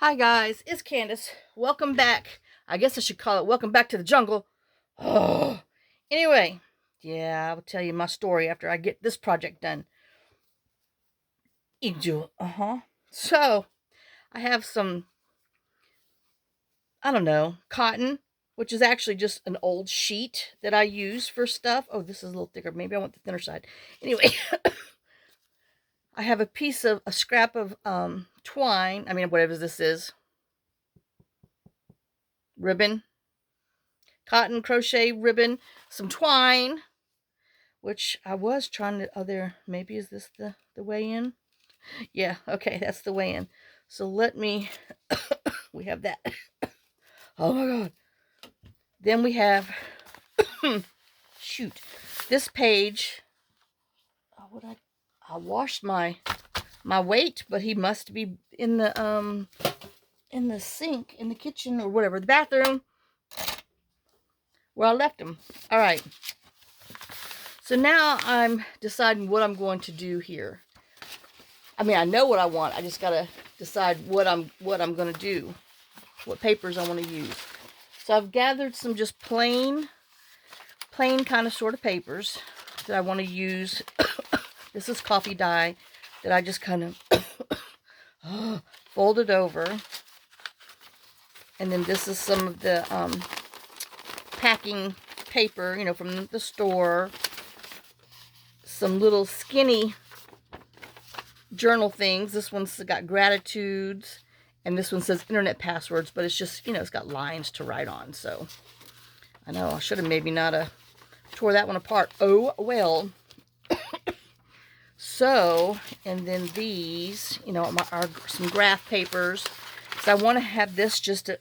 Hi guys, it's Candace. Welcome back. I guess I should call it welcome back to the jungle. Oh. Anyway, yeah, I'll tell you my story after I get this project done. Enjoy. So, I have some, I don't know, cotton, which is actually just an old sheet that I use for stuff. Oh, this is a little thicker. Maybe I want the thinner side. Anyway, I have a scrap of twine. I mean, whatever this is. Ribbon. Cotton crochet ribbon, some twine, which I was trying to, maybe is this the way in? Yeah, okay, that's the way in. So let me, we have that. Oh my God. Then we have, shoot, this page. Oh, I washed my weight, but he must be in the sink, in the kitchen or whatever, the bathroom, where I left him. All right. So now I'm deciding what I'm going to do here. I mean, I know what I want. I just gotta decide what I'm gonna do, what papers I want to use. So I've gathered some just plain kind of sort of papers that I want to use. This is coffee dye that I just kind of folded over, and then this is some of the packing paper, from the store. Some little skinny journal things. This one's got gratitudes, and this one says internet passwords, but it's just, it's got lines to write on. So I know I should have maybe not tore that one apart. Oh well. So, and then these, are some graph papers. So I want to have this just to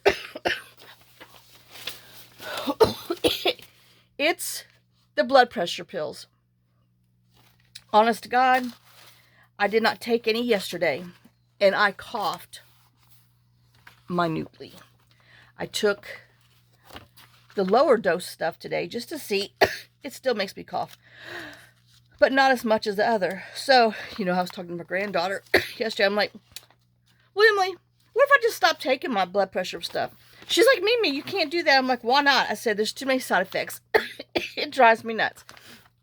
it's the blood pressure pills. Honest to God, I did not take any yesterday, and I coughed minutely. I took the lower dose stuff today just to see. It still makes me cough, but not as much as the other. So, I was talking to my granddaughter yesterday. I'm like, well, Emily, what if I just stop taking my blood pressure stuff? She's like, Mimi, you can't do that. I'm like, why not? I said, there's too many side effects. It drives me nuts.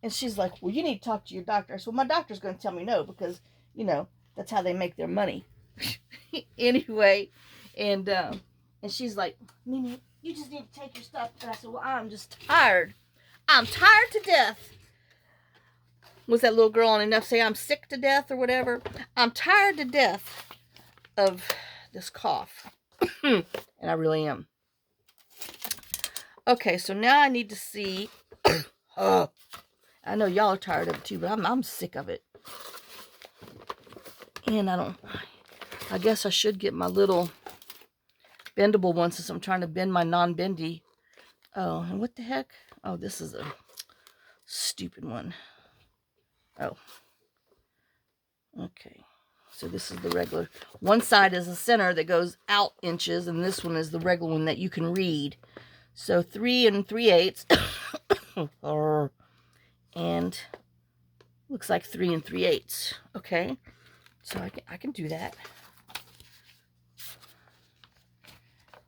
And she's like, well, you need to talk to your doctor. I said, well, my doctor's going to tell me no, because, that's how they make their money. Anyway, and she's like, Mimi, you just need to take your stuff. And I said, well, I'm just tired. I'm tired to death. Was that little girl on enough say I'm sick to death or whatever? I'm tired to death of this cough. And I really am. Okay, so now I need to see. Oh, I know y'all are tired of it too, but I'm sick of it. And I guess I should get my little bendable one since I'm trying to bend my non-bendy. Oh, and what the heck? Oh, this is a stupid one. Oh. Okay. So this is the regular. One side is the center that goes out inches, and this one is the regular one that you can read. So 3 3/8. And looks like 3 3/8. Okay. So I can do that.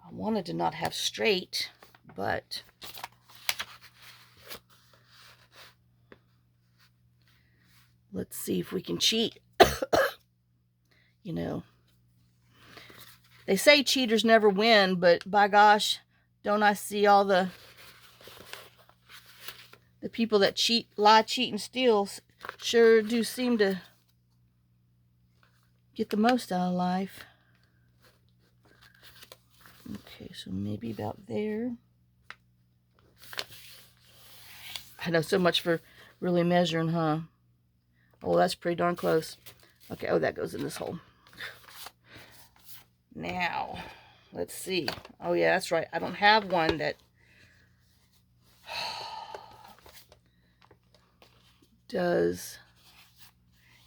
I wanted to not have straight, but let's see if we can cheat. They say cheaters never win, but by gosh, don't I see all the people that cheat, lie, cheat, and steal sure do seem to get the most out of life. Okay, so maybe about there. I know, so much for really measuring, huh? Oh, that's pretty darn close. Okay, oh, that goes in this hole. Now, let's see. Oh, yeah, that's right. I don't have one that does.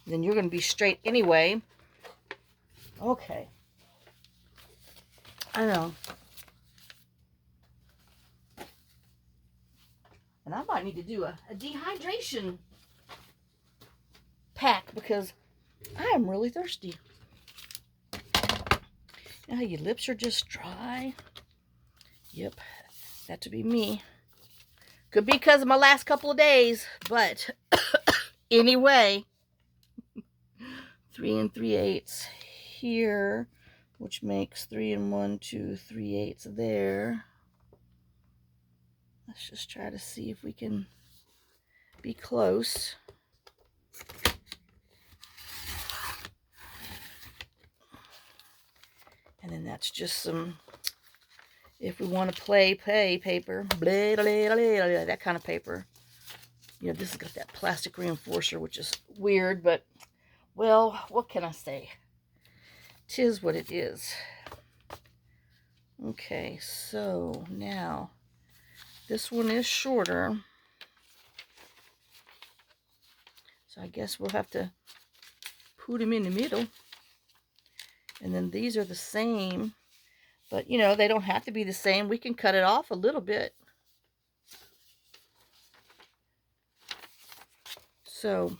Then you're going to be straight anyway. Okay. I know. And I might need to do a dehydration pack because I am really thirsty. You know how your lips are just dry? Yep, that to be me. Could be because of my last couple of days, but anyway, 3 3/8 here, which makes 3 1 2 3/8 there. Let's just try to see if we can be close. And then that's just some, if we want to play paper, blah, blah, blah, blah, that kind of paper. You know, this has got that plastic reinforcer, which is weird, but, well, what can I say? 'Tis what it is. Okay, so now, this one is shorter. So I guess we'll have to put them in the middle. And then these are the same, but you know, they don't have to be the same. We can cut it off a little bit. So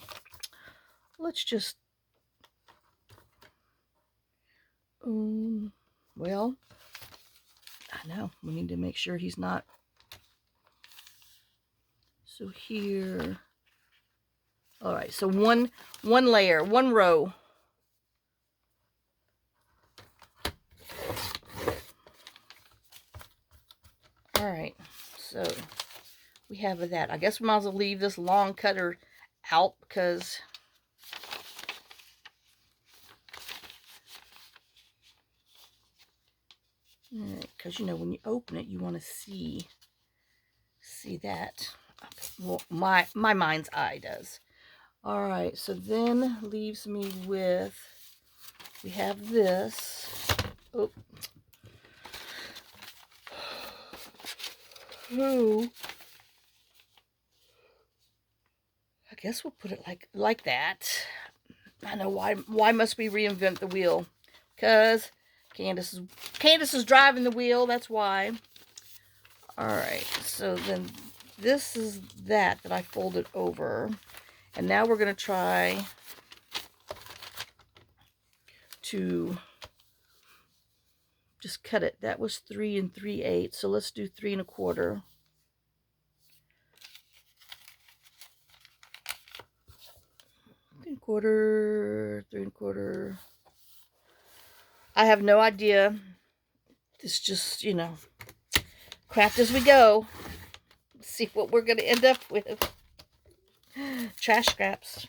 let's just, well, I know we need to make sure he's not. So here, all right, so one layer, one row. All right, so we have that. I guess we might as well leave this long cutter out because you know, when you open it, you want to see that. Well, my mind's eye does. All right, so then leaves me with, we have this. Oh. I guess we'll put it like that. I know why must we reinvent the wheel? Because Candace is driving the wheel, that's why. All right, so then this is that I folded over. And now we're going to try to just cut it. That was 3 3/8, so let's do 3 1/4. Quarter, 3 1/4. I have no idea. It's just, you know, craft as we go. Let's see what we're going to end up with. Trash scraps.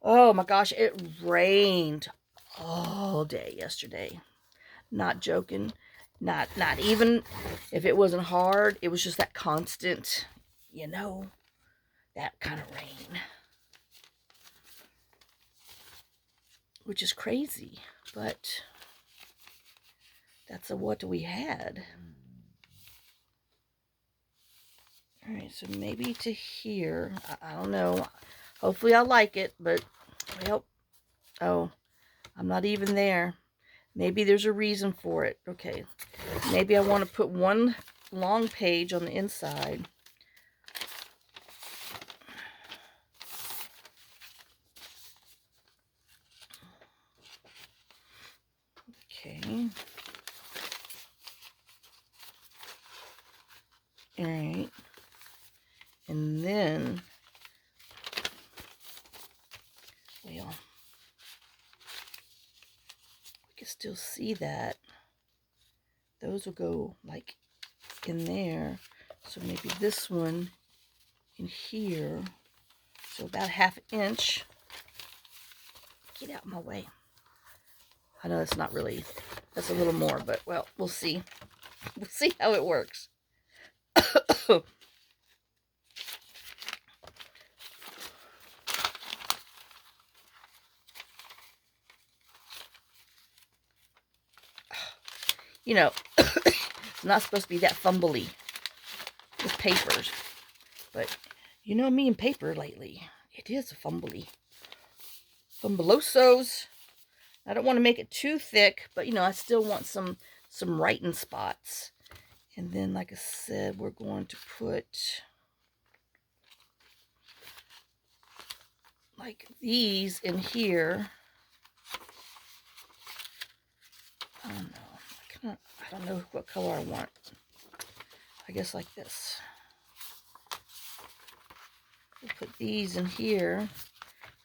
Oh my gosh, it rained all day yesterday. Not joking. Not even if it wasn't hard. It was just that constant, you know, that kind of rain. Which is crazy, but that's what we had. All right, so maybe to here. I don't know. Hopefully I like it, but, well, oh, I'm not even there. Maybe there's a reason for it. Okay, maybe I want to put one long page on the inside. Okay. All right. And then, well, we can still see that. Those will go like in there. So maybe this one in here. So about 1/2 inch. Get out of my way. I know that's not really, that's a little more, but, well, we'll see. We'll see how it works. You know, it's not supposed to be that fumbly with papers. But, you know me and paper lately. It is a fumbly. Fumblosos. I don't want to make it too thick, but, you know, I still want some writing spots. And then, like I said, we're going to put like these in here. I don't know. I don't know what color I want. I guess like this. We'll put these in here.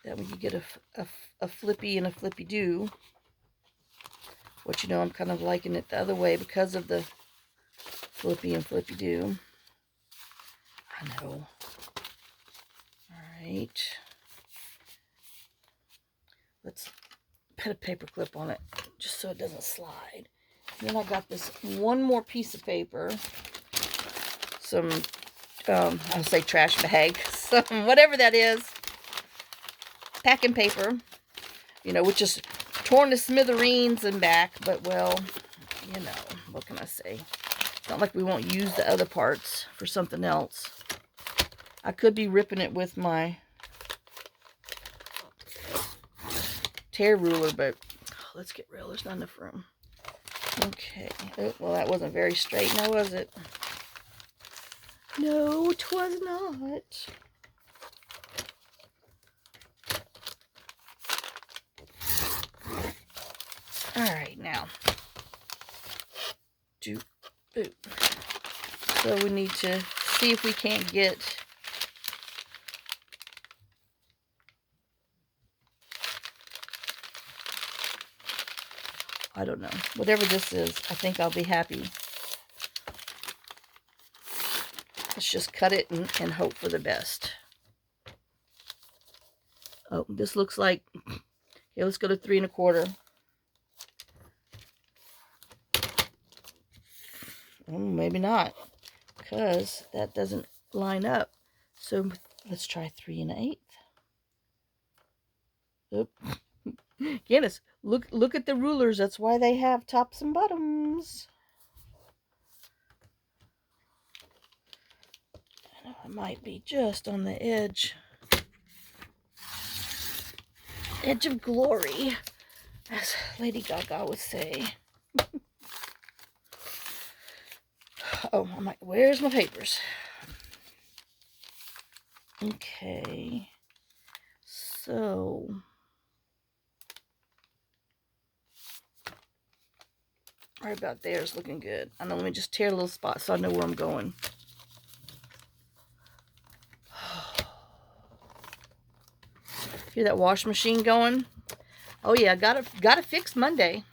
That way you get a flippy and a flippy do. Which, you know, I'm kind of liking it the other way because of the flippy and flippy do. I know. Alright. Let's put a paper clip on it just so it doesn't slide. And then I got this one more piece of paper. Some, I'll say trash bag. Some, whatever that is. Packing paper. You know, which is torn to smithereens and back. But, well, you know, what can I say? It's not like we won't use the other parts for something else. I could be ripping it with my tear ruler, but let's get real. There's not enough room. Okay. Oh, well, that wasn't very straight now, was it? No, it was not. Alright, now. So we need to see if we can't get I don't know. Whatever this is, I think I'll be happy. Let's just cut it and hope for the best. Oh, this looks like... Okay, let's go to 3 1/4. Oh, maybe not. Because that doesn't line up. So let's try 3 1/8. Oop. Goodness, look at the rulers. That's why they have tops and bottoms. It might be just on the edge of glory, as Lady Gaga would say. Oh, where's my papers? Okay, so right about there is looking good. I know, let me just tear a little spot so I know where I'm going. Hear that wash machine going? Oh yeah, got it fixed Monday.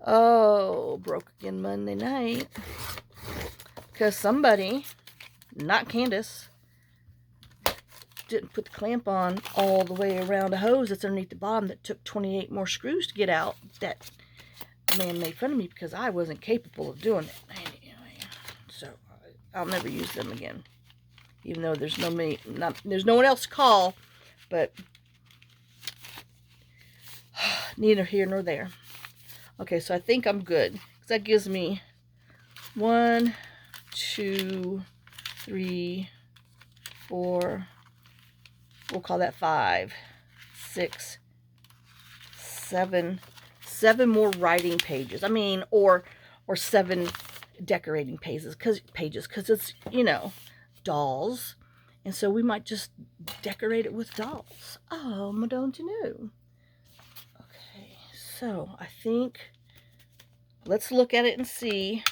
Oh, broke again Monday night. Because somebody, not Candace, didn't put the clamp on all the way around a hose that's underneath the bottom that took 28 more screws to get out. That man made fun of me because I wasn't capable of doing it. Anyway, so I'll never use them again. Even though there's there's no one else to call, but neither here nor there. Okay, so I think I'm good. Because that gives me 1, 2, 3, 4, we'll call that 5, 6, 7 more writing pages. I mean, or 7 decorating pages, because it's, you know, dolls. And so we might just decorate it with dolls. Oh, don't you know? Okay, so I think let's look at it and see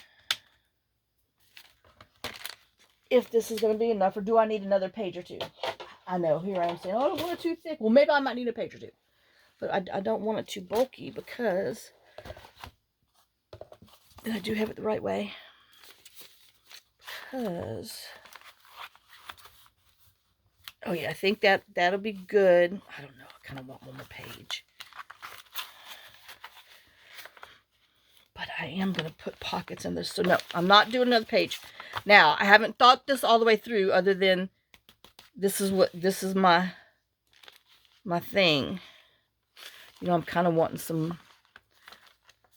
if this is going to be enough, or do I need another page or two? I know, here I am saying, oh, I don't want it too thick. Well, maybe I might need a page or two. But I don't want it too bulky because I do have it the right way. Because, oh yeah, I think that'll be good. I don't know, I kind of want one more page. But I am going to put pockets in this. So no, I'm not doing another page. Now, I haven't thought this all the way through, other than this is my thing. You know, I'm kind of wanting some,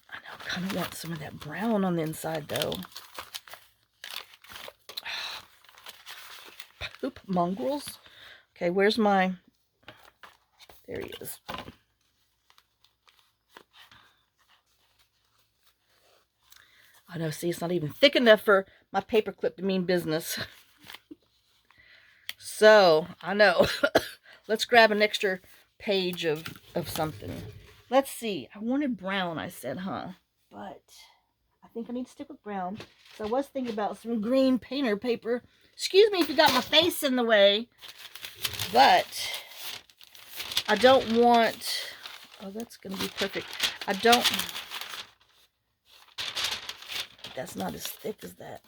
I know, I kind of want some of that brown on the inside, though. Poop mongrels. Okay, where's my, there he is. I know, see, it's not even thick enough for my paper clip to mean business. So, I know. Let's grab an extra page of something. Let's see. I wanted brown, I said, huh? But I think I need to stick with brown. So I was thinking about some green painter paper. Excuse me if you got my face in the way. But I don't want... Oh, that's going to be perfect. I don't... That's not as thick as that.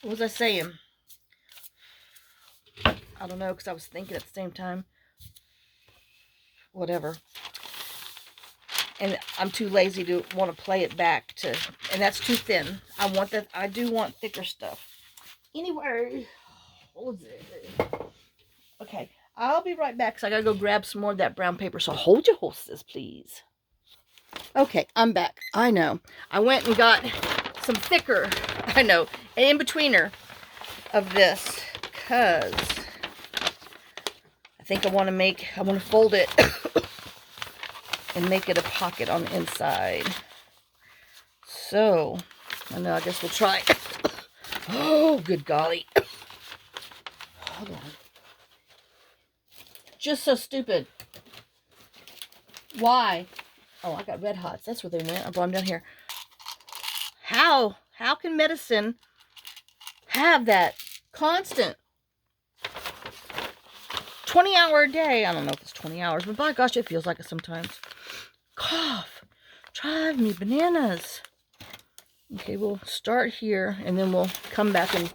What was I saying? I don't know, because I was thinking at the same time. Whatever. And I'm too lazy to want to play it back to, and that's too thin. I want that. I do want thicker stuff. Anyway, what was it? Okay, I'll be right back because I gotta go grab some more of that brown paper. So hold your horses, please. Okay, I'm back. I know. I went and got some thicker, I know, an in-betweener of this because I think I want to fold it and make it a pocket on the inside. So, I know, I guess we'll try. Oh, good golly. Hold on. Just so stupid. Why? Oh, I got red hots. That's where they went. I brought them down here. How can medicine have that constant 20-hour a day? I don't know if it's 20 hours, but by gosh, it feels like it sometimes. Cough. Drive me bananas. Okay, we'll start here, and then we'll come back and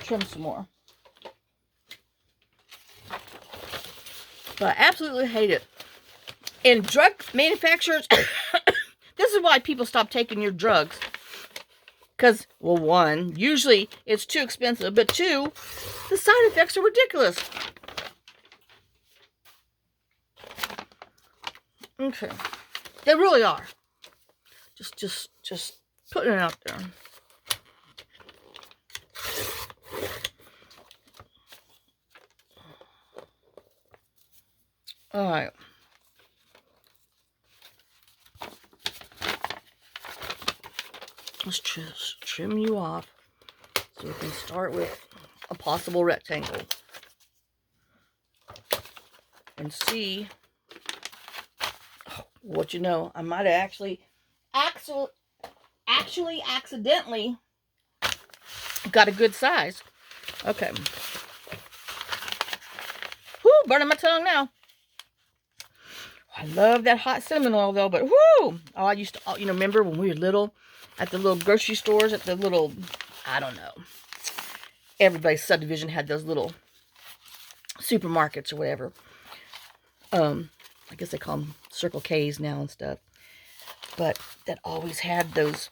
trim some more. But I absolutely hate it. And drug manufacturers, this is why people stop taking your drugs. Because, well, one, usually it's too expensive, but two, the side effects are ridiculous. Okay. They really are. Just putting it out there. All right. Let's just trim you off so we can start with a possible rectangle and see what you know. I might have actually accidentally got a good size. Okay. Whoo, burning my tongue now. I love that hot cinnamon oil though, but whoo! Oh, I used to, you know, remember when we were little at the little grocery stores, at the little, I don't know, everybody's subdivision had those little supermarkets or whatever. I guess they call them Circle K's now and stuff. But that always had those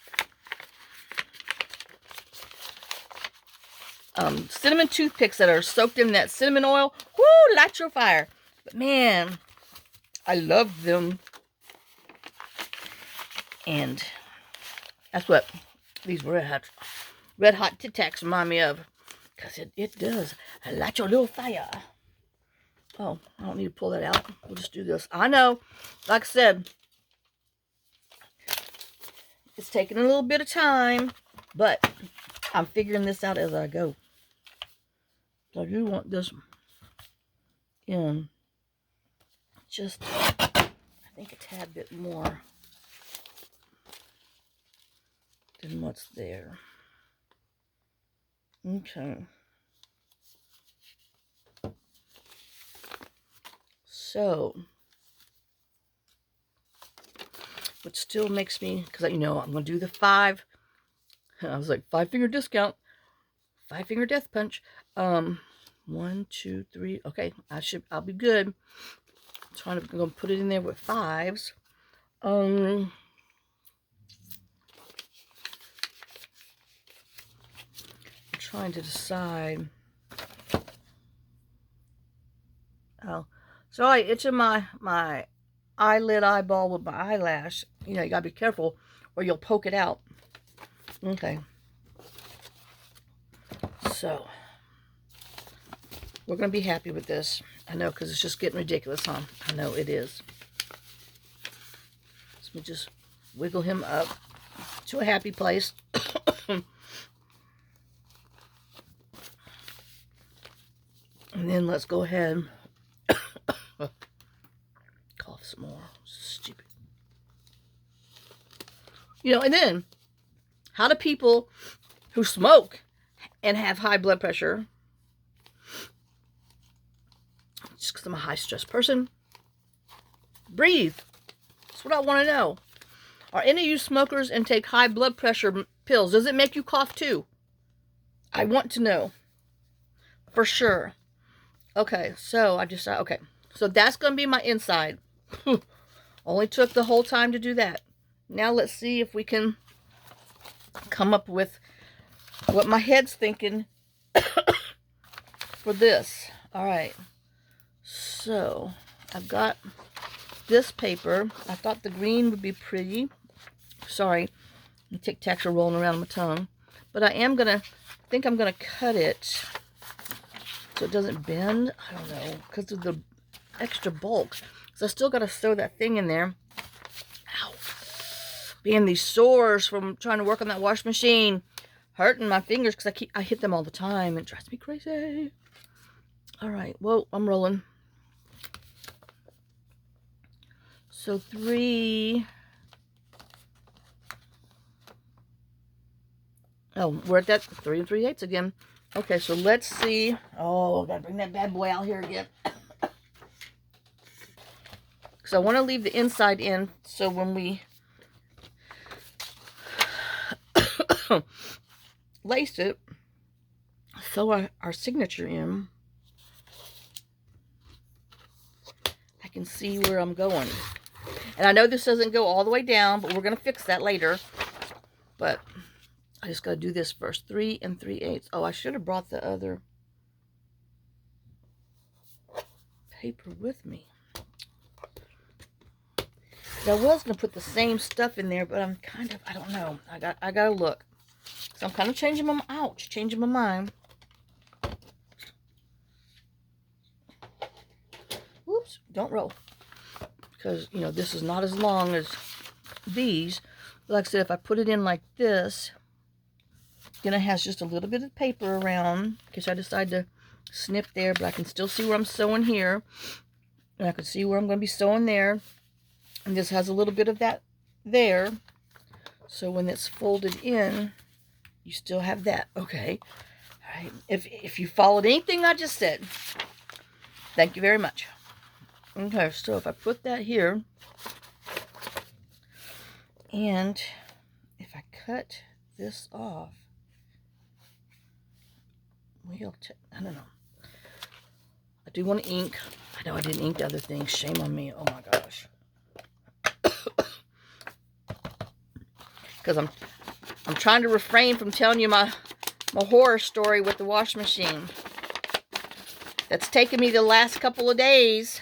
cinnamon toothpicks that are soaked in that cinnamon oil. Woo, light your fire. But man, I love them. And that's what these red hot Tic Tacs remind me of. Because it does light your little fire. Oh, I don't need to pull that out. We'll just do this. I know, like I said, it's taking a little bit of time, but I'm figuring this out as I go. So I do want this in just, I think, a tad bit more than what's there. Okay. So, which still makes me, because you know I'm going to do the 5. I was like, 5-finger discount, 5-finger death punch. 1, 2, 3. Okay, I'll be good. I'm going to put it in there with 5s. I'm trying to decide. Oh, so I itching my eyeball with my eyelash. You know, you gotta be careful or you'll poke it out. Okay. So, we're gonna be happy with this. I know, because it's just getting ridiculous, huh? I know it is. So we just wiggle him up to a happy place. And then let's go ahead. Cough some more. Stupid. You know, and then, how do people who smoke and have high blood pressure, just because I'm a high stress person, breathe? That's what I want to know. Are any of you smokers and take high blood pressure pills? Does it make you cough too? I want to know. For sure. Okay, so I decided, okay. So that's going to be my inside. Only took the whole time to do that. Now let's see if we can come up with what my head's thinking for this. All right. So I've got this paper. I thought the green would be pretty. Sorry, the Tic Tacs are rolling around my tongue. But I am going to, think I'm going to cut it so it doesn't bend. I don't know, because of the extra bulk. So I still got to sew that thing in there. Ow. Being these sores from trying to work on that wash machine. Hurting my fingers because I hit them all the time. It drives me crazy. All right, well, I'm rolling. So 3. Oh, we're at that 3 3/8 again. Okay, so let's see. Oh, gotta bring that bad boy out here again. Because I want to leave the inside in, so when we lace it, sew our signature in, I can see where I'm going. And I know this doesn't go all the way down, but we're going to fix that later. But I just got to do this first. 3 3/8. Oh, I should have brought the other paper with me. I was going to put the same stuff in there, but I'm kind of, I don't know. I got to look. So I'm kind of changing my mind. Whoops, don't roll. Because, you know, this is not as long as these. But like I said, if I put it in like this, then it has just a little bit of paper around in case I decide to snip there, but I can still see where I'm sewing here. And I can see where I'm going to be sewing there. And this has a little bit of that there. So when it's folded in, you still have that. Okay. All right. If you followed anything I just said, thank you very much. Okay, so if I put that here, and if I cut this off, I don't know. I do want to ink. I know I didn't ink the other things. Shame on me. Oh my gosh. Because I'm trying to refrain from telling you my horror story with the wash machine. That's taken me the last couple of days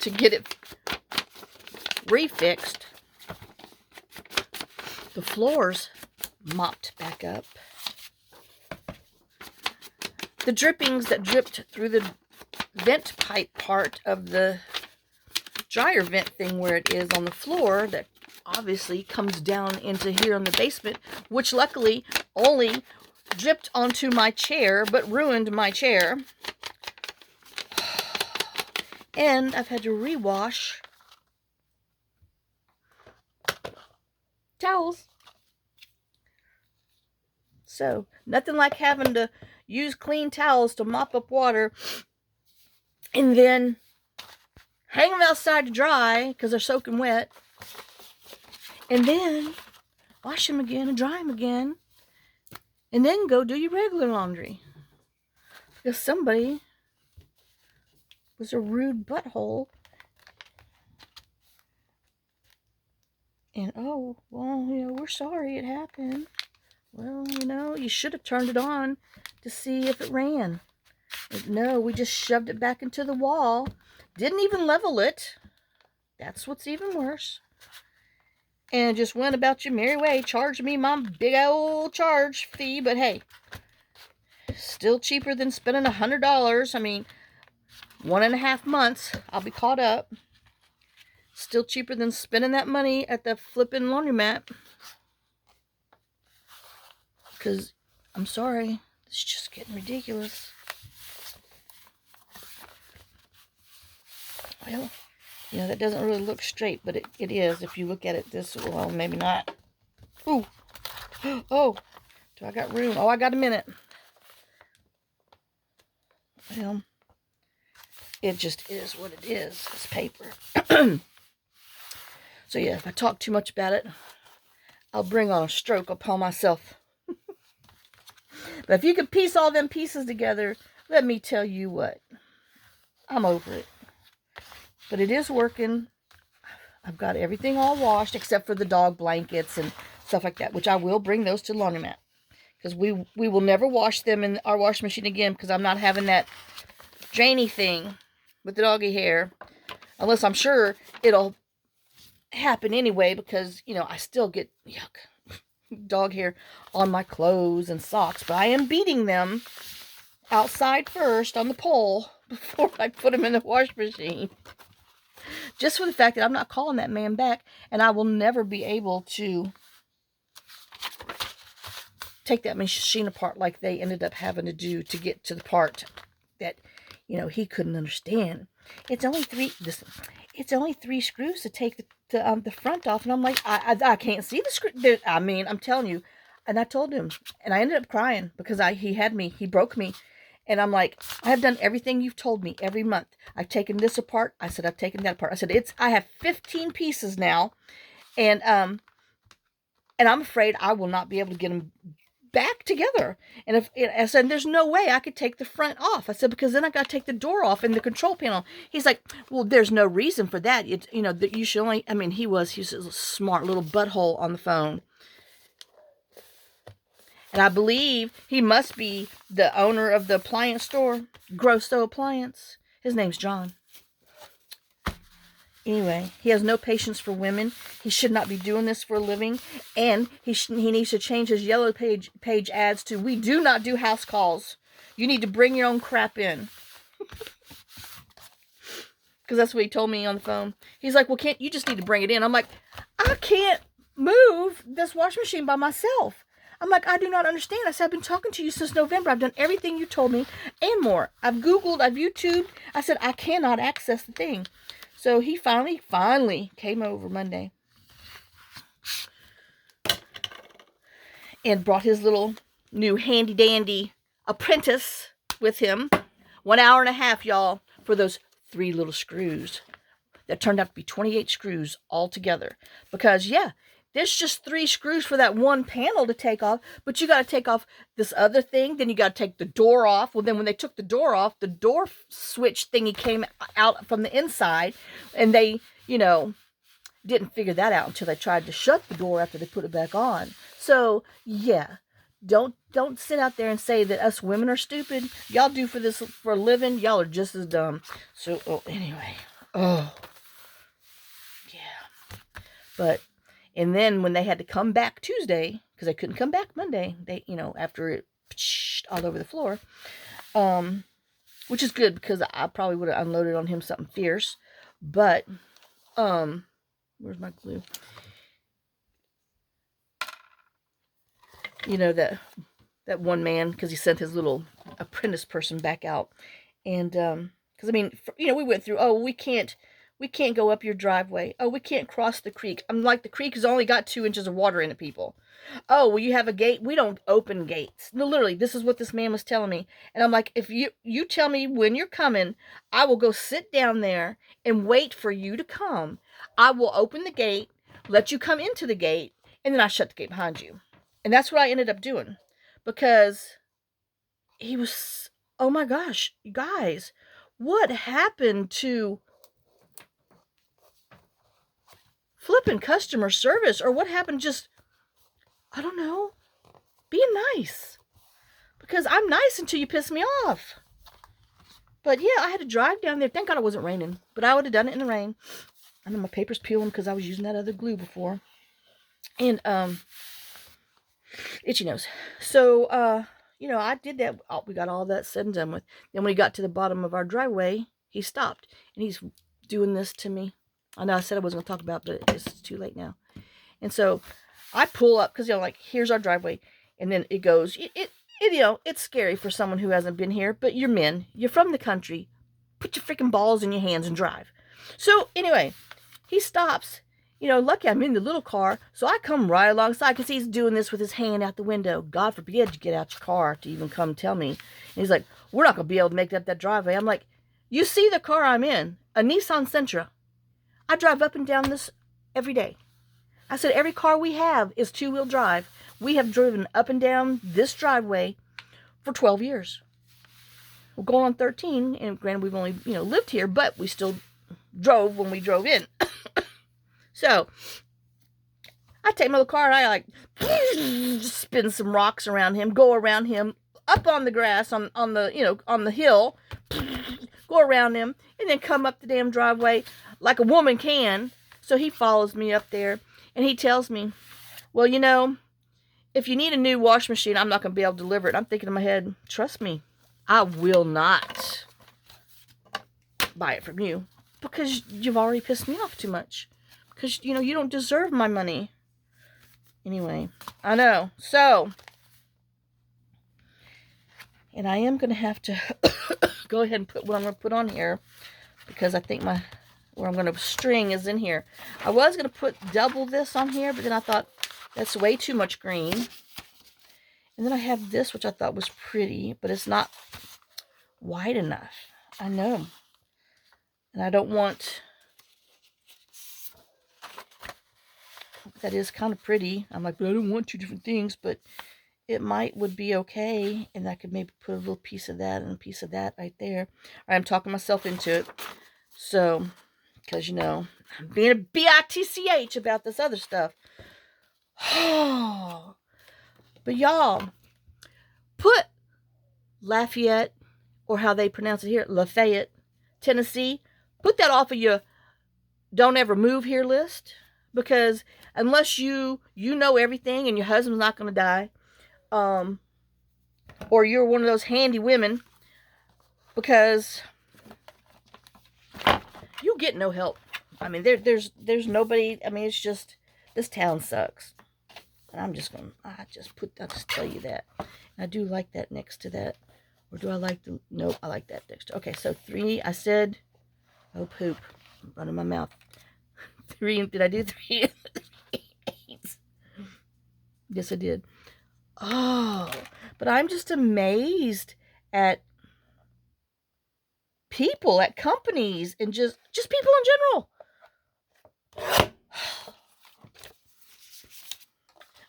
to get it refixed. The floors mopped back up. The drippings that dripped through the vent pipe part of the dryer vent thing where it is on the floor that obviously comes down into here in the basement, which luckily only dripped onto my chair but ruined my chair. And I've had to rewash towels. So, nothing like having to use clean towels to mop up water and then hang them outside to dry because they're soaking wet. And then wash them again and dry them again. And then go do your regular laundry. Because somebody was a rude butthole. And, oh, well, you know, we're sorry it happened. Well, you know, you should have turned it on to see if it ran. But no, we just shoved it back into the wall. Didn't even level it. That's what's even worse. And just went about your merry way. Charged me my big old charge fee. But hey, still cheaper than spending $100. I mean, 1.5 months, I'll be caught up. Still cheaper than spending that money at the flipping laundromat. Because, I'm sorry, it's just getting ridiculous. Well, that doesn't really look straight, but it is if you look at it this, well, maybe not. Ooh. Oh, do I got room? Oh, I got a minute. Well, it just is what it is. It's paper. So yeah, if I talk too much about it, I'll bring on a stroke upon myself. But if you could piece all them pieces together, let me tell you what. I'm over it. But it is working. I've got everything all washed except for the dog blankets and stuff like that, which I will bring those to the laundromat. Because we will never wash them in our washing machine again, because I'm not having that drainy thing with the doggy hair. Unless I'm sure it'll happen anyway, because, I still get, yuck, dog hair on my clothes and socks. But I am beating them outside first on the pole before I put them in the wash machine. Just for the fact that I'm not calling that man back, and I will never be able to take that machine apart like they ended up having to do to get to the part that, he couldn't understand. It's only three screws to take the front off, and I'm like, I can't see the screw. I'm telling you, and I told him, and I ended up crying because he broke me. And I'm like, I have done everything you've told me every month. I've taken this apart. I said, I've taken that apart. I said, I have 15 pieces now. And I'm afraid I will not be able to get them back together. And I said, there's no way I could take the front off. I said, because then I got to take the door off and the control panel. He's like, well, there's no reason for that. That you should only, he was a smart little butthole on the phone. And I believe he must be the owner of the appliance store, Grosso Appliance. His name's John. Anyway, he has no patience for women. He should not be doing this for a living. And he needs to change his yellow page ads to, we do not do house calls. You need to bring your own crap in. Because that's what he told me on the phone. He's like, well, you just need to bring it in. I'm like, I can't move this washing machine by myself. I'm like, I do not understand. I said, I've been talking to you since November. I've done everything you told me and more. I've Googled, I've YouTubed. I said, I cannot access the thing. So he finally came over Monday and brought his little new handy-dandy apprentice with him. 1 hour and a half, y'all, for those 3 little screws. That turned out to be 28 screws altogether. Because, yeah, there's just 3 screws for that one panel to take off, but you got to take off this other thing. Then you got to take the door off. Well, then when they took the door off, the door switch thingy came out from the inside, and they, didn't figure that out until they tried to shut the door after they put it back on. So, yeah, don't sit out there and say that us women are stupid. Y'all do this for a living. Y'all are just as dumb. So, anyway. Oh, yeah. But... And then when they had to come back Tuesday, because they couldn't come back Monday, they, after it all over the floor, which is good because I probably would have unloaded on him something fierce. But, where's my glue? That one man, because he sent his little apprentice person back out. And, because, we went through, we can't go up your driveway. Oh, we can't cross the creek. I'm like, the creek has only got 2 inches of water in it, people. Oh, well, you have a gate? We don't open gates. No, literally, this is what this man was telling me. And I'm like, if you tell me when you're coming, I will go sit down there and wait for you to come. I will open the gate, let you come into the gate, and then I shut the gate behind you. And that's what I ended up doing. Because he was, oh my gosh, you guys, what happened to flipping customer service? Or what happened just, I don't know, being nice? Because I'm nice until you piss me off. But yeah, I had to drive down there. Thank God it wasn't raining. But I would have done it in the rain. I know my paper's peeling because I was using that other glue before. And, itchy nose. So, I did that. We got all that said and done with. Then when he got to the bottom of our driveway, he stopped. And he's doing this to me. I know I said I wasn't going to talk about it, but it's too late now. And so I pull up because, here's our driveway. And then it goes, it's scary for someone who hasn't been here, but you're men. You're from the country. Put your freaking balls in your hands and drive. So anyway, he stops. You know, lucky I'm in the little car, so I come right alongside because he's doing this with his hand out the window. God forbid you get out your car to even come tell me. And he's like, we're not going to be able to make that driveway. I'm like, you see the car I'm in, a Nissan Sentra. I drive up and down this every day. I said, every car we have is two-wheel drive. We have driven up and down this driveway for 12 years. We're going on 13, and granted, we've only, lived here, but we still drove when we drove in. So, I take my little car and I spin some rocks around him, go around him, up on the grass, on the hill, go around him, and then come up the damn driveway like a woman can. So he follows me up there, and he tells me, well, if you need a new wash machine, I'm not going to be able to deliver it. I'm thinking in my head, trust me, I will not buy it from you because you've already pissed me off too much. Because, you don't deserve my money. Anyway, I know. So, and I am going to have to go ahead and put what I'm going to put on here. Because I think where I'm going to string is in here. I was going to put double this on here, but then I thought that's way too much green. And then I have this, which I thought was pretty, but it's not wide enough. I know. And I don't want... That is kind of pretty. I'm like, but I don't want two different things, but it would be okay. And I could maybe put a little piece of that and a piece of that right there. I'm talking myself into it. So, because, I'm being a bitch about this other stuff. But y'all, put Lafayette, or how they pronounce it here, Lafayette, Tennessee. Put that off of your don't ever move here list. Because unless you know everything and your husband's not going to die, or you're one of those handy women, because you get no help. I mean, there's nobody. I mean, it's just, this town sucks. And I'll just tell you that. And I do like that next to that. Or do I like nope, I like that next to, okay, so 3, I said, oh poop, I'm running my mouth. 3, did I do 3? 8. Yes, I did. Oh, but I'm just amazed at people, at companies, and just people in general.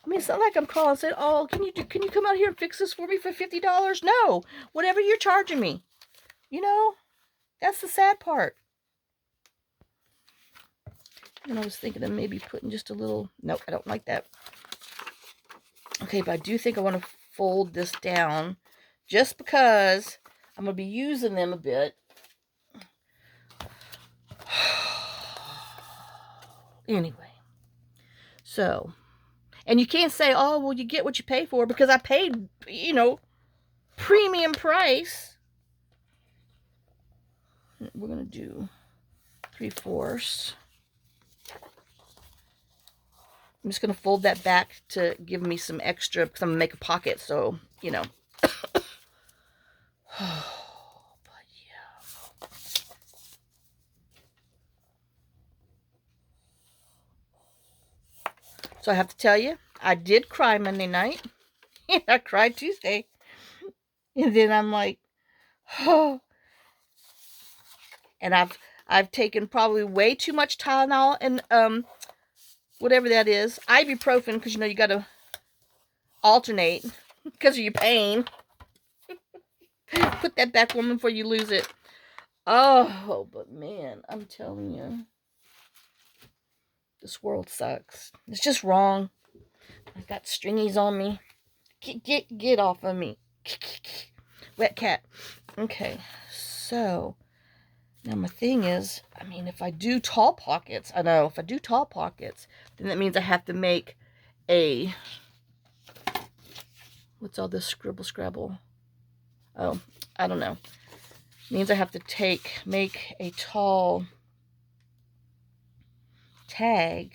I mean, it's not like I'm calling and saying, oh, can you come out here and fix this for me for $50? No, whatever you're charging me. That's the sad part. And I was thinking of maybe putting just a little... Nope, I don't like that. Okay, but I do think I want to fold this down just because I'm going to be using them a bit. Anyway. So, and you can't say, oh, well, you get what you pay for, because I paid, premium price. We're going to do 3/4. I'm just going to fold that back to give me some extra, because I'm going to make a pocket, so, But yeah. So I have to tell you, I did cry Monday night. And I cried Tuesday. And then I'm like, oh. And I've taken probably way too much Tylenol and whatever that is, ibuprofen, because you got to alternate because of your pain. Put that back, woman, before you lose it. Oh, but man, I'm telling you, this world sucks. It's just wrong. I got stringies on me. Get off of me. Wet cat. Okay, so now my thing is, I mean, if I do tall pockets, then that means I have to make a, what's all this scrabble? Oh, I don't know. It means I have to make a tall tag,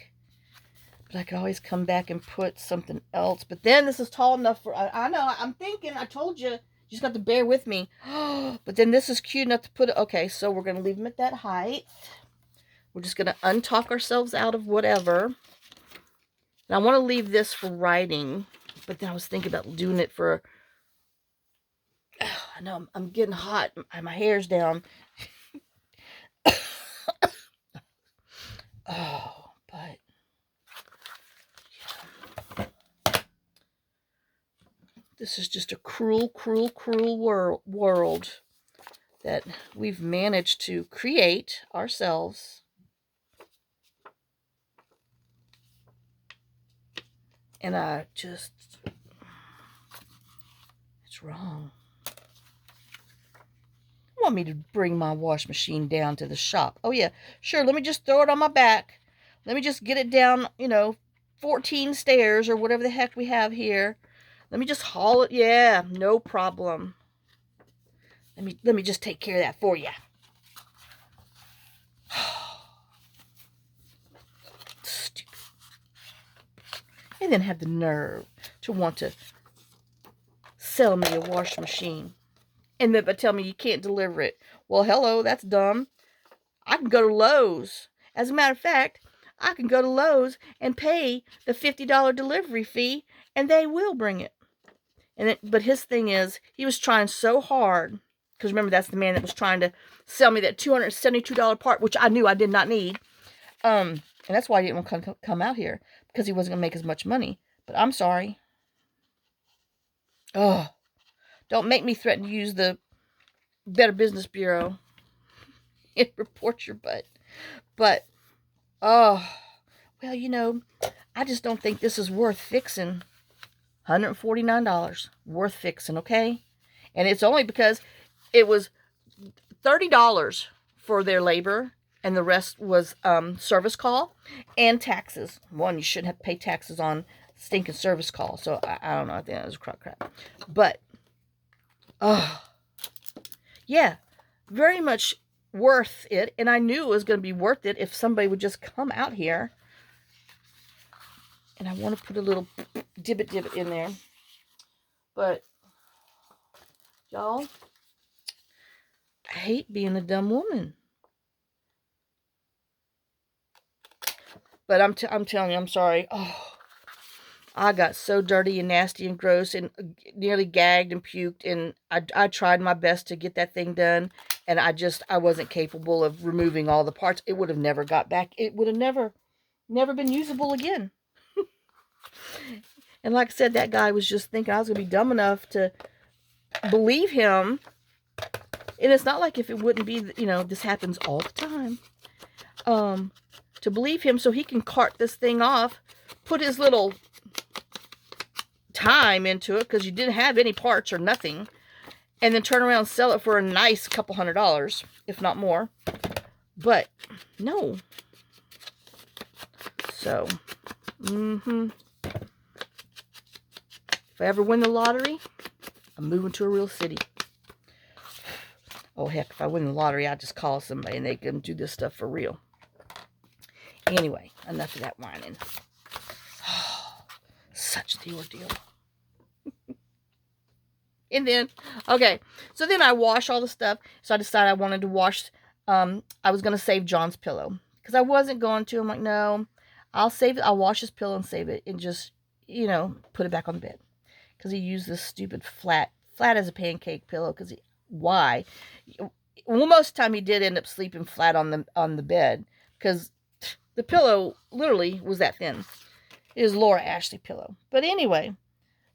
but I could always come back and put something else. But then this is tall enough for, I know, I'm thinking, I told you, you just got to bear with me. But then this is cute enough to put it. Okay, so we're going to leave them at that height. We're just going to untalk ourselves out of whatever. And I want to leave this for writing, but then I was thinking about doing it for, I know I'm getting hot. My hair's down. Oh, but yeah. This is just a cruel, cruel, cruel world that we've managed to create ourselves. And it's wrong. You want me to bring my wash machine down to the shop? Oh, yeah, sure. Let me just throw it on my back. Let me just get it down, 14 stairs or whatever the heck we have here. Let me just haul it. Yeah, no problem. Let me just take care of that for you. Stupid. And then have the nerve to want to sell me a wash machine. And then but tell me you can't deliver it. Well, hello, that's dumb. I can go to Lowe's. As a matter of fact, I can go to Lowe's and pay the $50 delivery fee, and they will bring it. But his thing is, he was trying so hard, because remember, that's the man that was trying to sell me that $272 part, which I knew I did not need. And that's why I didn't want to come out here, because he wasn't going to make as much money. But I'm sorry. Oh, don't make me threaten to use the Better Business Bureau and report your butt. But, oh, well, I just don't think this is worth fixing. $149 worth fixing, okay? And it's only because it was $30 for their labor, and the rest was service call and taxes. One, you shouldn't have to pay taxes on stinking service call. So I don't know. I think that was crap. But, yeah, very much worth it. And I knew it was going to be worth it if somebody would just come out here. And I want to put a little divot in there. But, y'all, I hate being a dumb woman. But I'm telling you, I'm sorry. Oh, I got so dirty and nasty and gross and nearly gagged and puked. And I tried my best to get that thing done. And I wasn't capable of removing all the parts. It would have never got back. It would have never been usable again. And like I said, that guy was just thinking I was going to be dumb enough to believe him. And it's not like if it wouldn't be, this happens all the time. To believe him so he can cart this thing off, put his little time into it because you didn't have any parts or nothing, and then turn around and sell it for a nice couple $100, if not more. But, no. So, if I ever win the lottery, I'm moving to a real city. Oh, heck, if I win the lottery, I'll just call somebody and they can do this stuff for real. Anyway, enough of that whining. Oh, such the ordeal. And then, okay, so then I wash all the stuff. So I decided I wanted to wash, I was going to save John's pillow. Because I wasn't going to. I'm like, no, I'll save it. I'll wash his pillow and save it and just, put it back on the bed. Because he used this stupid flat as a pancake pillow. Because why? Well, most of the time he did end up sleeping flat on the bed. Because the pillow literally was that thin. It was Laura Ashley pillow. But anyway,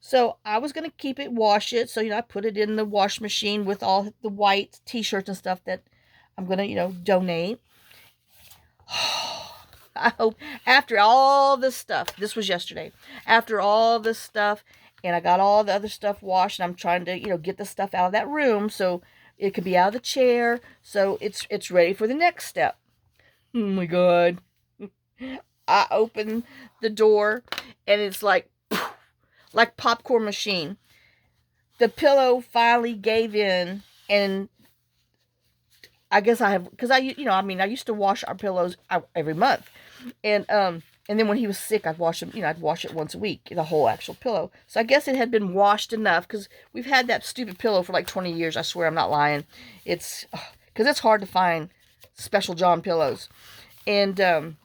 so I was going to keep it, wash it. So, I put it in the wash machine with all the white t-shirts and stuff that I'm going to, donate. I hope after all this stuff, this was yesterday, after all this stuff, and I got all the other stuff washed, and I'm trying to, get the stuff out of that room so it could be out of the chair, so it's ready for the next step. Oh my God. I open the door, and it's like popcorn machine. The pillow finally gave in, and I guess I have, because I used to wash our pillows every month. And then when he was sick, I'd wash him, I'd wash it once a week, the whole actual pillow. So I guess it had been washed enough, because we've had that stupid pillow for like 20 years. I swear, I'm not lying. It's, because it's hard to find Special John pillows. And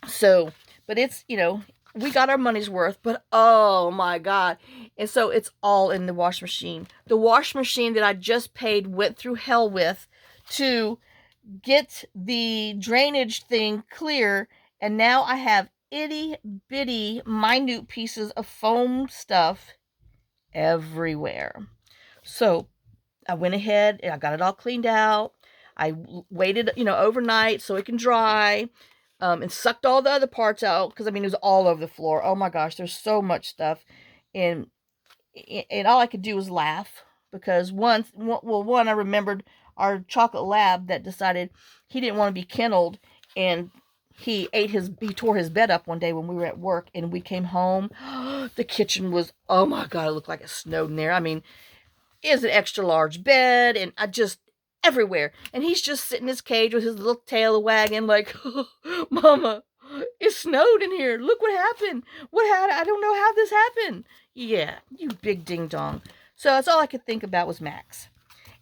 so, but it's, you know, we got our money's worth, but oh my God. And so it's all in the wash machine. The wash machine that I just paid went through hell with to get the drainage thing clear. And now I have itty bitty minute pieces of foam stuff everywhere. So I went ahead and I got it all cleaned out. I waited, you know, overnight so it can dry, and sucked all the other parts out because I mean it was all over the floor. Oh my gosh, there's so much stuff, and all I could do was laugh because one I remembered our chocolate lab that decided he didn't want to be kennelled, and he tore his bed up one day when we were at work and we came home. The kitchen was, oh my God, it looked like it snowed in there. I mean, is an extra large bed, and I just everywhere. And he's just sitting in his cage with his little tail wagging, like, Mama, it snowed in here. Look what happened. I don't know how this happened. Yeah, you big ding dong. So that's all I could think about was Max.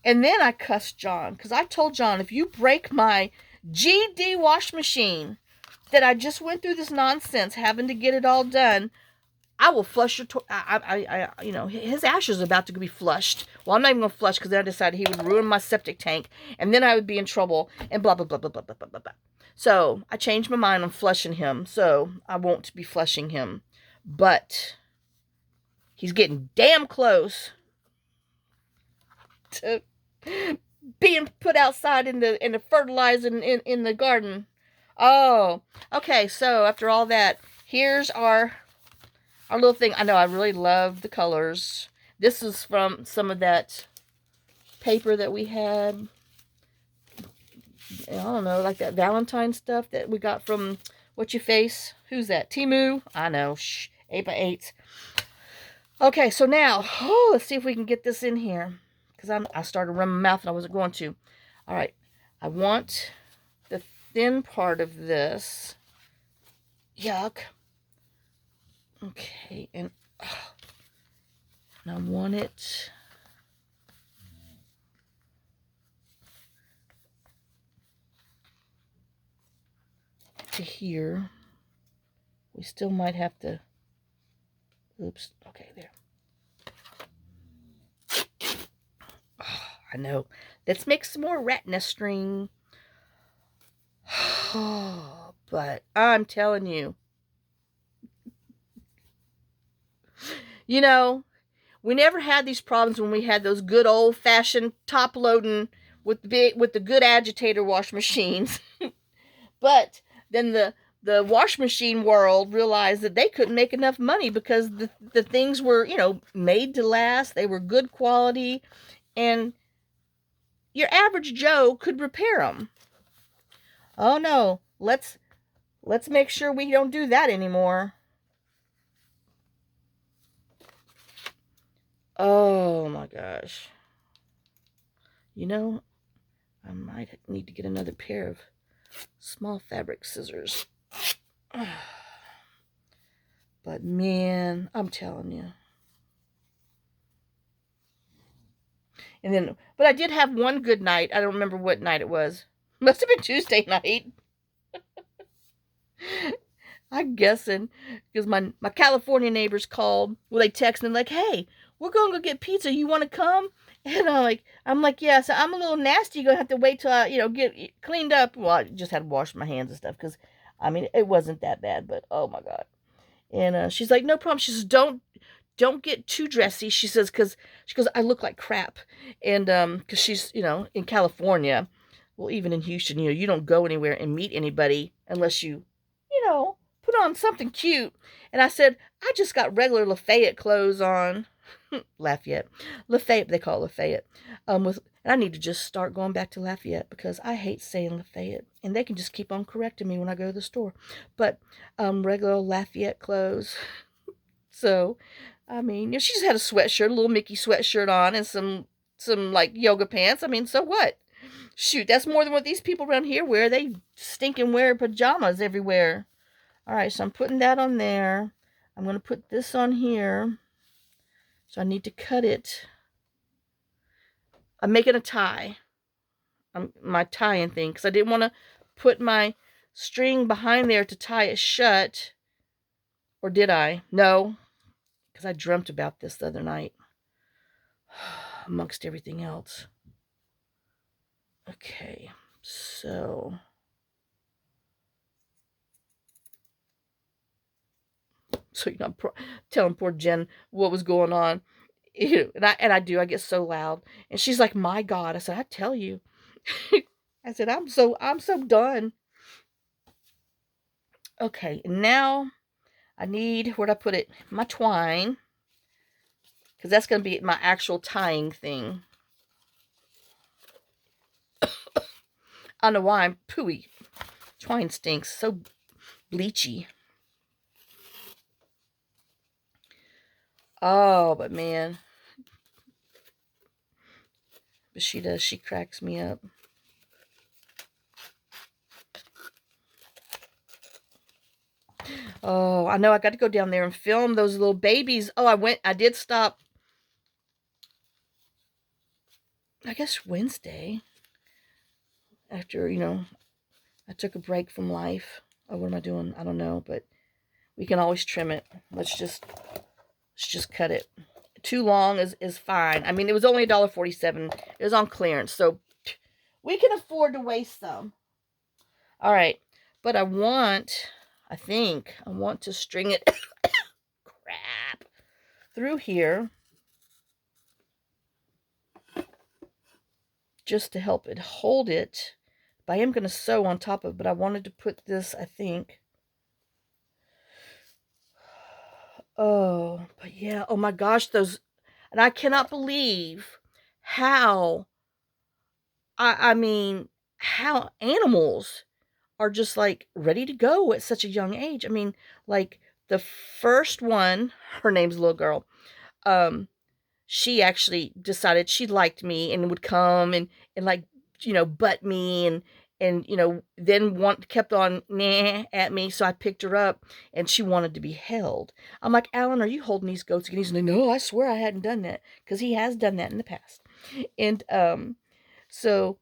And then I cussed John because I told John, if you break my GD wash machine that I just went through this nonsense having to get it all done, I will flush your you know, his ashes are about to be flushed. Well, I'm not even going to flush because then I decided he would ruin my septic tank. And then I would be in trouble and blah, blah, blah, blah, blah, blah, blah, blah. So I changed my mind on flushing him. So I won't be flushing him. But he's getting damn close to being put outside in the fertilizer in the garden. Oh, okay. So after all that, here's our little thing. I know I really love the colors. This is from some of that paper that we had. I don't know, like that Valentine stuff that we got from What's Your Face? Who's that? Timu? I know. Shh. 8x8. Okay, so now, let's see if we can get this in here. Because I started running my mouth and I wasn't going to. All right. I want the thin part of this. Yuck. Okay, and I want it to here. We still might have to, oops, okay, there. Oh, I know. Let's make some more retina string. But I'm telling you, you know, we never had these problems when we had those good old-fashioned top-loading with the good agitator wash machines. But then the wash machine world realized that they couldn't make enough money because the things were, you know, made to last. They were good quality, and your average Joe could repair them. Oh no, let's make sure we don't do that anymore. Oh my gosh. You know, I might need to get another pair of small fabric scissors. But man, I'm telling you. And then, but I did have one good night. I don't remember what night it was. Must have been Tuesday night. I'm guessing because my California neighbors called. Well, they texted and like, "Hey, we're going to go get pizza. You want to come?" And I'm like, yeah. So I'm a little nasty. You're gonna have to wait till I, you know, get cleaned up. Well, I just had to wash my hands and stuff because, I mean, it wasn't that bad. But oh my God. And she's like, no problem. She says, don't get too dressy. She says, because she goes, I look like crap. And because she's, you know, in California. Well, even in Houston, you know, you don't go anywhere and meet anybody unless you know, put on something cute. And I said, I just got regular Lafayette clothes on. Lafayette. They call it Lafayette. And I need to just start going back to Lafayette because I hate saying Lafayette. And they can just keep on correcting me when I go to the store. But regular Lafayette clothes. So, I mean, you know, she just had a sweatshirt, a little Mickey sweatshirt on, and some like yoga pants. I mean, so what? Shoot, that's more than what these people around here wear. They stinking wear pajamas everywhere. All right, so I'm putting that on there. I'm going to put this on here. So I need to cut it. I'm making a tie. My tying thing because I didn't want to put my string behind there to tie it shut. Or did I? No, because I dreamt about this the other night. Amongst everything else. Okay, so you're not telling poor Jen what was going on. And I do. I get so loud, and she's like, "My God!" I said, "I tell you." I said, "I'm so done." Okay, now I need, where'd I put it? My twine, because that's going to be my actual tying thing. I don't know why I'm pooey. Twine stinks. So bleachy. Oh, but man. But she does. She cracks me up. Oh, I know. I got to go down there and film those little babies. Oh, I did stop, I guess, Wednesday. After, I took a break from life. Oh, what am I doing? I don't know, but we can always trim it. Let's just cut it. Too long is fine. I mean, it was only $1.47. It was on clearance, so we can afford to waste some. All right, but I think I want to string it crap through here just to help it hold it. But I am going to sew on top of it, but I wanted to put this, I think. Oh, but yeah. Oh my gosh, those, and I cannot believe how, I mean, how animals are just like ready to go at such a young age. I mean, like the first one, her name's Little Girl. She actually decided she liked me and would come and like, butt me and then kept on nah at me. So I picked her up and she wanted to be held. I'm like, Alan, are you holding these goats again? He's like, no, I swear I hadn't done that, because he has done that in the past. And so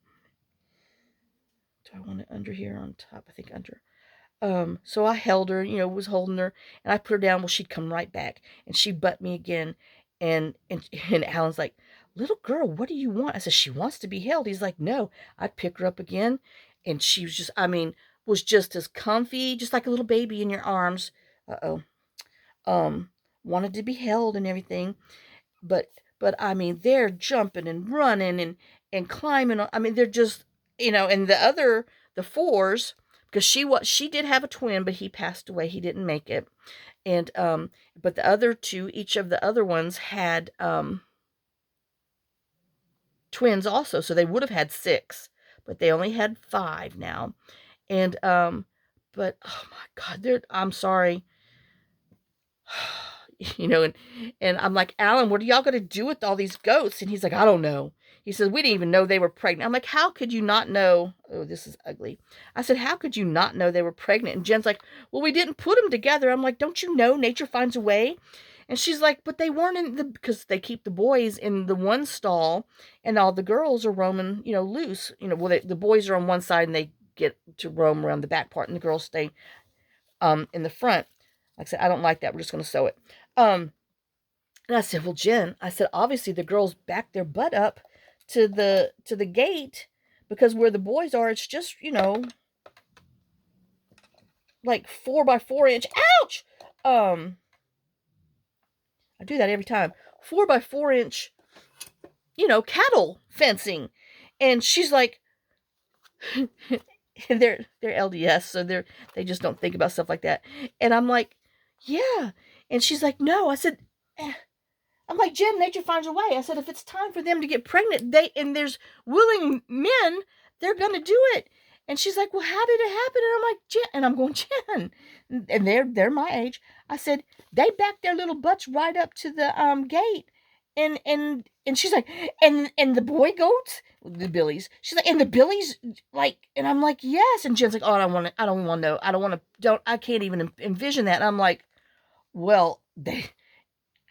do I want it under here on top? I think under. So I held her, was holding her, and I put her down. Well, she'd come right back, and she'd butt me again, and Alan's like, "Little girl, what do you want?" I said, "She wants to be held." He's like, "No." I'd pick her up again, and she was just, was just as comfy, just like a little baby in your arms. Wanted to be held and everything, but I mean, they're jumping and running and climbing. I mean, they're just, and the fours, because she did have a twin, but he passed away. He didn't make it. And but the other two, each of the other ones had twins also, so they would have had 6, but they only had 5 now. And but oh my God, I'm sorry. And I'm like, Alan, what are y'all gonna do with all these goats? And he's like, I don't know. He says, we didn't even know they were pregnant. I'm like, how could you not know? Oh, this is ugly. I said, how could you not know they were pregnant? And Jen's like, well, we didn't put them together. I'm like, don't you know nature finds a way? And she's like, but they weren't because they keep the boys in the one stall and all the girls are roaming, loose. Well, the boys are on one side and they get to roam around the back part, and the girls stay in the front. Like I said, I don't like that. We're just going to sew it. And I said, well, Jen, I said, obviously the girls back their butt up to the gate, because where the boys are, it's just, like 4x4 inch. Ouch! I do that every time. 4x4 inch, cattle fencing. And she's like, they're LDS, so they just don't think about stuff like that. And I'm like, yeah. And she's like, no. I said, I'm like, Jen, nature finds a way. I said, if it's time for them to get pregnant, and there's willing men, they're gonna do it. And she's like, well, how did it happen? And I'm like, Jen, and I'm going, Jen, and they're my age. I said, they backed their little butts right up to the gate, and she's like, and the boy goats, the billies. She's like, and the billies, like, and I'm like, yes. And Jen's like, oh, I don't want to know. I can't even envision that. And I'm like, well,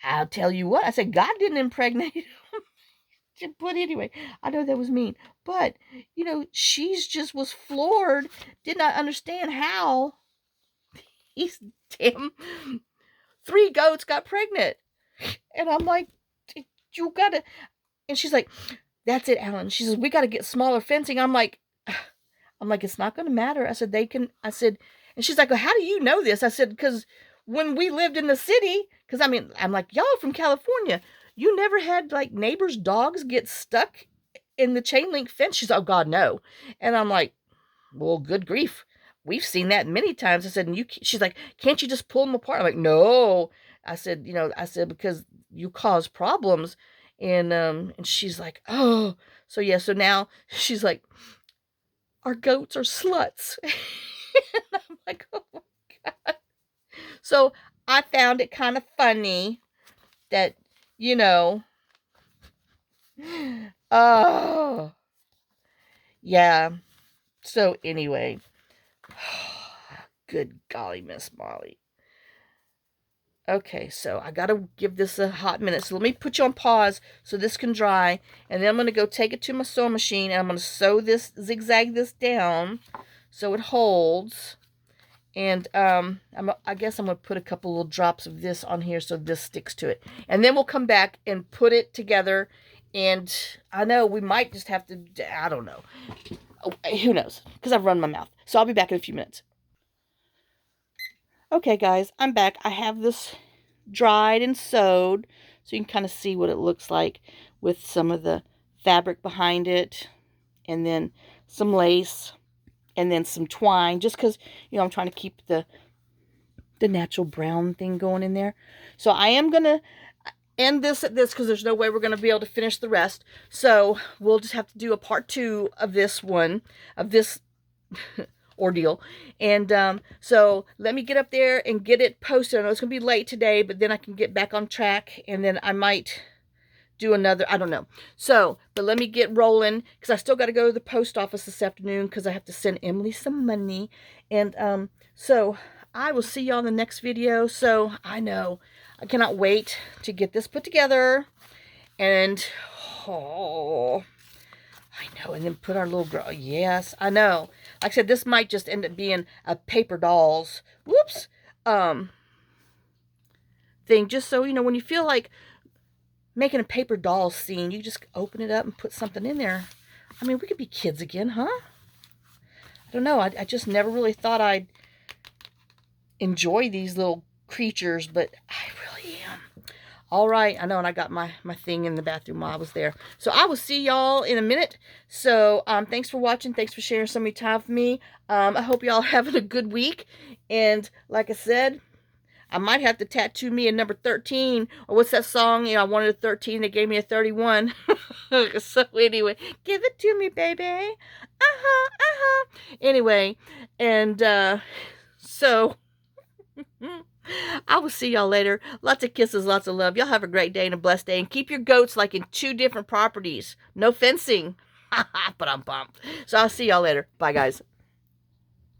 I'll tell you what. I said, God didn't impregnate him. But anyway, I know that was mean. But, you know, she's just was floored, did not understand how these damn 3 goats got pregnant. And I'm like, you gotta, and she's like, that's it, Alan. She says, we gotta get smaller fencing. I'm like, it's not gonna matter. I said, I said, and she's like, well, how do you know this? I said, because when we lived in the city, because I mean, I'm like, y'all from California, you never had like neighbors' dogs get stuck in the chain link fence? She's like, oh God, no. And I'm like, well, good grief. We've seen that many times. I said, and she's like, can't you just pull them apart? I'm like, no. I said, because you cause problems. And she's like, oh, so yeah. So now she's like, our goats are sluts. And I'm like, oh my God. So I found it kind of funny that, oh, yeah. So anyway, good golly, Miss Molly. Okay, so I got to give this a hot minute. So let me put you on pause so this can dry. And then I'm going to go take it to my sewing machine. And I'm going to sew this, zigzag this down so it holds. And I guess I'm going to put a couple little drops of this on here so this sticks to it. And then we'll come back and put it together. And I know we might just have to, I don't know. Oh, who knows? Because I've run my mouth. So I'll be back in a few minutes. Okay, guys, I'm back. I have this dried and sewed, so you can kind of see what it looks like with some of the fabric behind it, and then some lace, and then some twine, just because, I'm trying to keep the natural brown thing going in there. So I am going to end this at this because there's no way we're going to be able to finish the rest. So we'll just have to do a part 2 of this one, of this ordeal. And so let me get up there and get it posted. I know it's gonna be late today, but then I can get back on track, and then I might do another, I don't know. So, but let me get rolling because I still got to go to the post office this afternoon because I have to send Emily some money. And so I will see y'all in the next video. So I know I cannot wait to get this put together, and I know, and then put our little girl. Yes, I know. Like I said, this might just end up being a paper dolls, whoops, thing. Just so, when you feel like making a paper doll scene, you just open it up and put something in there. I mean, we could be kids again, huh? I don't know. I just never really thought I'd enjoy these little creatures, but I really am. All right, I know, and I got my thing in the bathroom while I was there. So I will see y'all in a minute. So thanks for watching. Thanks for sharing some of your time with me. I hope y'all are having a good week. And like I said, I might have to tattoo me a number 13. Or what's that song? I wanted a 13. They gave me a 31. So anyway, give it to me, baby. Anyway, and so... I will see y'all later. Lots of kisses, lots of love. Y'all have a great day and a blessed day. And keep your goats like in 2 different properties. No fencing. But I'm pumped. So I'll see y'all later. Bye, guys.